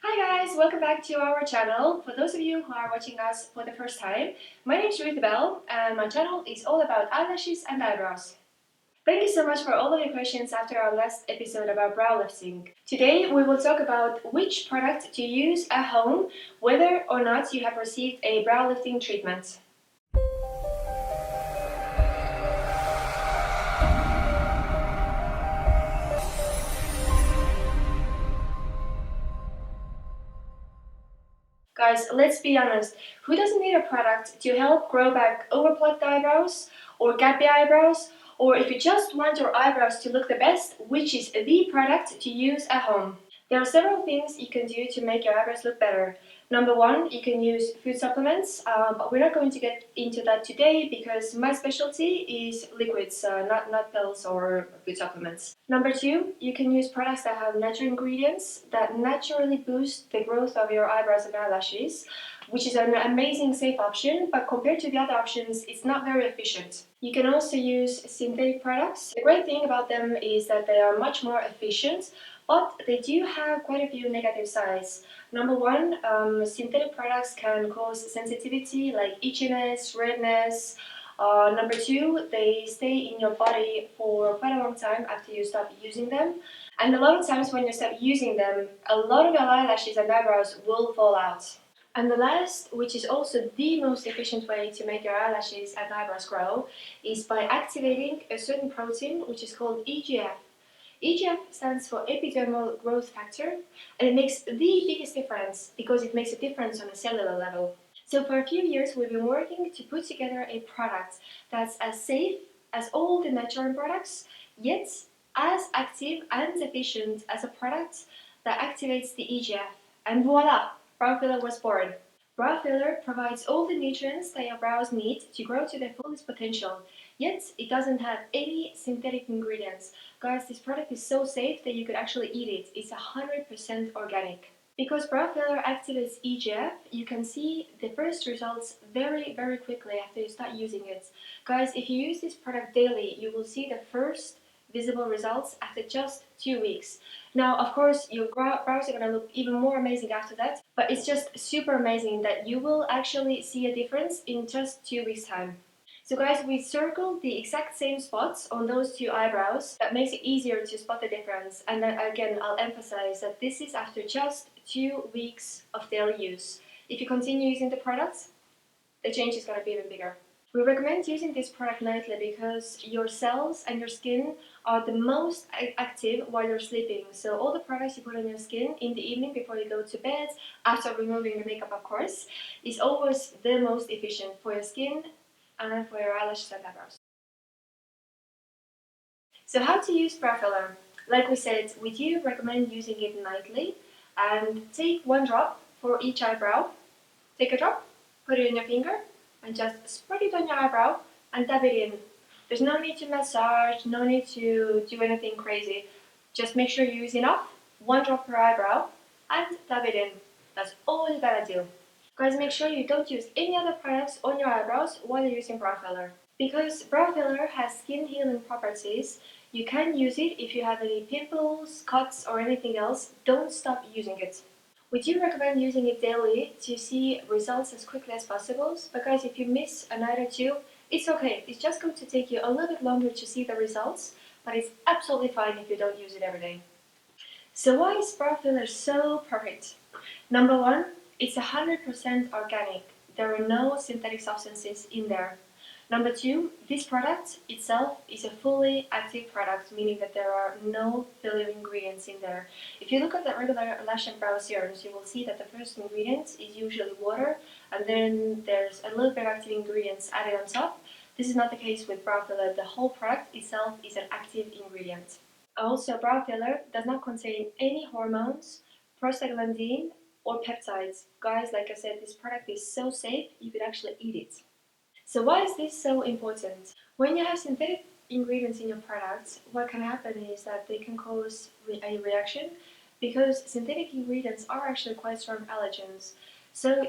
Hi guys, welcome back to our channel. For those of you who are watching us for the first time, my name is Ruthie Belle and my channel is all about eyelashes and eyebrows. Thank you so much for all of your questions after our last episode about brow lifting. Today we will talk about which product to use at home, whether or not you have received a brow lifting treatment. Guys, let's be honest, who doesn't need a product to help grow back overplucked eyebrows or gappy eyebrows, or if you just want your eyebrows to look the best, which is the product to use at home? There are several things you can do to make your eyebrows look better. Number one, you can use food supplements, but we're not going to get into that today because my specialty is liquids, not pills or food supplements. Number two, you can use products that have natural ingredients that naturally boost the growth of your eyebrows and eyelashes, which is an amazing safe option, but compared to the other options, it's not very efficient. You can also use synthetic products. The great thing about them is that they are much more efficient, but they do have quite a few negative sides. Number one, synthetic products can cause sensitivity like itchiness, redness. Number two, they stay in your body for quite a long time after you stop using them. And a lot of times when you stop using them, a lot of your eyelashes and eyebrows will fall out. And the last, which is also the most efficient way to make your eyelashes and eyebrows grow, is by activating a certain protein which is called EGF. EGF stands for epidermal growth factor, and it makes the biggest difference because it makes a difference on a cellular level. So for a few years we've been working to put together a product that's as safe as all the natural products, yet as active and efficient as a product that activates the EGF. And voila! Brow filler was born. Brow filler provides all the nutrients that your brows need to grow to their fullest potential, yet it doesn't have any synthetic ingredients. Guys, this product is so safe that you could actually eat it. It's 100% organic. Because brow filler activates EGF, you can see the first results very quickly after you start using it. Guys, if you use this product daily, you will see the first visible results after just 2 weeks. Now, of course, your brows are gonna look even more amazing after that, but it's just super amazing that you will actually see a difference in just 2 weeks' time. So guys, we circled the exact same spots on those two eyebrows. That makes it easier to spot the difference. And then again, I'll emphasize that this is after just 2 weeks of daily use. If you continue using the products, the change is gonna be even bigger. We recommend using this product nightly because your cells and your skin are the most active while you're sleeping. So all the products you put on your skin in the evening before you go to bed, after removing your makeup of course, is always the most efficient for your skin and for your eyelashes and eyebrows. So how to use brow filler? Like we said, we do recommend using it nightly and take one drop for each eyebrow. Take a drop, put it in your finger, and just spread it on your eyebrow and dab it in. There's no need to massage, no need to do anything crazy. Just make sure you use enough, one drop per eyebrow, and dab it in. That's all you gotta do. Guys, make sure you don't use any other products on your eyebrows while you're using brow filler. Because brow filler has skin healing properties, you can use it if you have any pimples, cuts, or anything else. Don't stop using it. We do recommend using it daily to see results as quickly as possible, but guys, if you miss a night or two, it's okay. It's just going to take you a little bit longer to see the results, but it's absolutely fine if you don't use it every day. So why is brow filler so perfect? Number one, it's 100% organic. There are no synthetic substances in there. Number two, this product itself is a fully active product, meaning that there are no filler ingredients in there. If you look at the regular lash and brow serums, you will see that the first ingredient is usually water, and then there's a little bit of active ingredients added on top. This is not the case with brow filler. The whole product itself is an active ingredient. Also, brow filler does not contain any hormones, prostaglandin, or peptides. Guys, like I said, this product is so safe, you could actually eat it. So why is this so important? When you have synthetic ingredients in your products, what can happen is that they can cause a reaction because synthetic ingredients are actually quite strong allergens. So,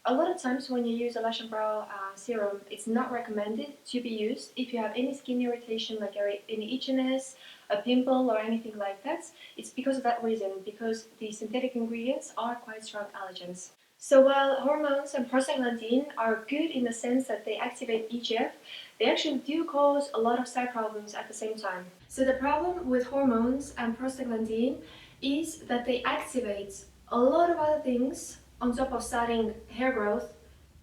a lot of times when you use a lash and brow serum, it's not recommended to be used if you have any skin irritation like any itchiness, a pimple or anything like that. It's because of that reason, because the synthetic ingredients are quite strong allergens. So while hormones and prostaglandin are good in the sense that they activate EGF, they actually do cause a lot of side problems at the same time. So the problem with hormones and prostaglandin is that they activate a lot of other things on top of starting hair growth,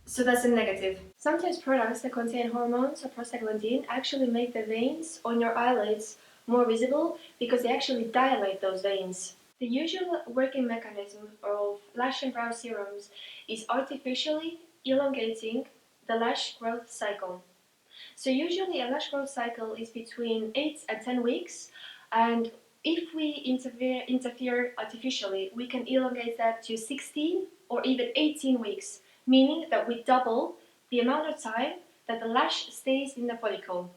so that's a negative. Sometimes products that contain hormones or prostaglandin actually make the veins on your eyelids more visible because they actually dilate those veins. The usual working mechanism of lash and brow serums is artificially elongating the lash growth cycle. So usually a lash growth cycle is between 8 and 10 weeks, and if we interfere artificially, we can elongate that to 16 or even 18 weeks, meaning that we double the amount of time that the lash stays in the follicle.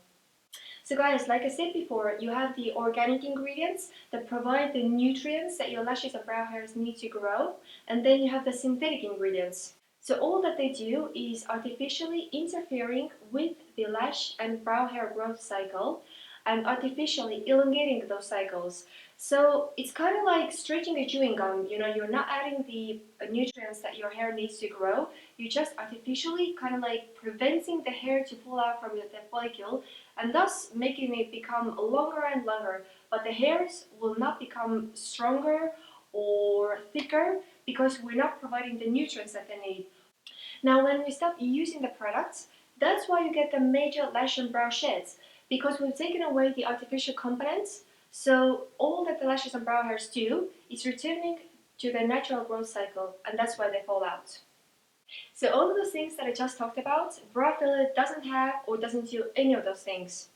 So guys, like I said before, you have the organic ingredients that provide the nutrients that your lashes and brow hairs need to grow, and then you have the synthetic ingredients. So all that they do is artificially interfering with the lash and brow hair growth cycle and artificially elongating those cycles. So it's kind of like stretching a chewing gum. You're not adding the nutrients that your hair needs to grow. You're just artificially kind of like preventing the hair to pull out from the follicle and thus making it become longer and longer. But the hairs will not become stronger or thicker because we're not providing the nutrients that they need. Now, when we stop using the products, that's why you get the major lash and brow sheds, because we've taken away the artificial components. So all that the lashes and brow hairs do is returning to their natural growth cycle, and that's why they fall out. So all of those things that I just talked about, brow filler doesn't have or doesn't do any of those things.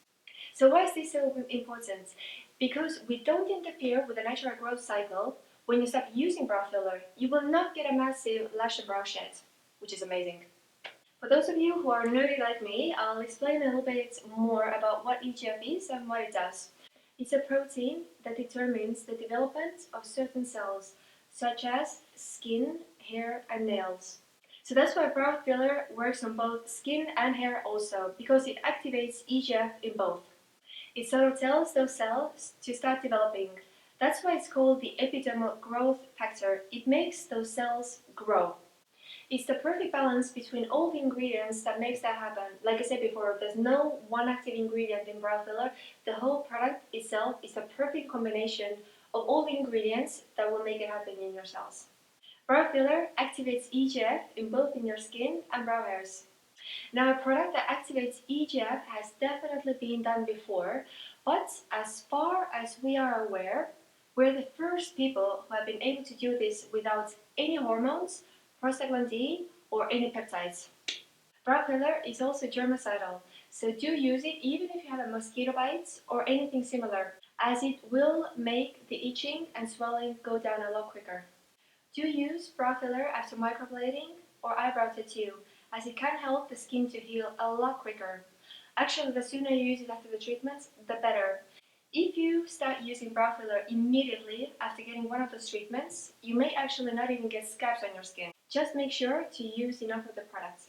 So why is this so important? Because we don't interfere with the natural growth cycle. When you stop using brow filler, you will not get a massive lash and brow shed, which is amazing. For those of you who are nerdy like me, I'll explain a little bit more about what EGF is and what it does. It's a protein that determines the development of certain cells, such as skin, hair, and nails. So that's why brow filler works on both skin and hair also, because it activates EGF in both. It sort of tells those cells to start developing. That's why it's called the epidermal growth factor. It makes those cells grow. It's the perfect balance between all the ingredients that makes that happen. Like I said before, there's no one active ingredient in brow filler. The whole product itself is the perfect combination of all the ingredients that will make it happen in your cells. Brow filler activates EGF in both in your skin and brow hairs. Now, a product that activates EGF has definitely been done before, but as far as we are aware, we're the first people who have been able to do this without any hormones, prostaglandin, or any peptides. Brow filler is also germicidal, so do use it even if you have a mosquito bite or anything similar, as it will make the itching and swelling go down a lot quicker. Do use brow filler after microblading or eyebrow tattoo, as it can help the skin to heal a lot quicker. Actually, the sooner you use it after the treatment, the better. If you start using brow filler immediately after getting one of those treatments, you may actually not even get scabs on your skin. Just make sure to use enough of the product.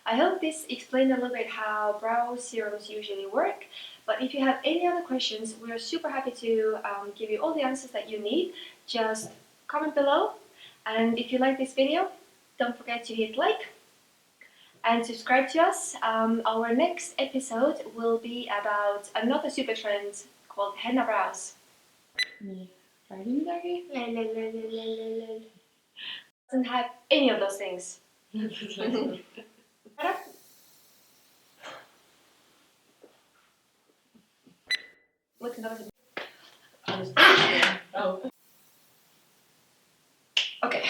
I hope this explained a little bit how brow serums usually work, but if you have any other questions, we're super happy to give you all the answers that you need. Just comment below, and if you like this video, don't forget to hit like and subscribe to us. Our next episode will be about another super trend called henna brows. Doesn't have any of those things. Look, oh. Okay.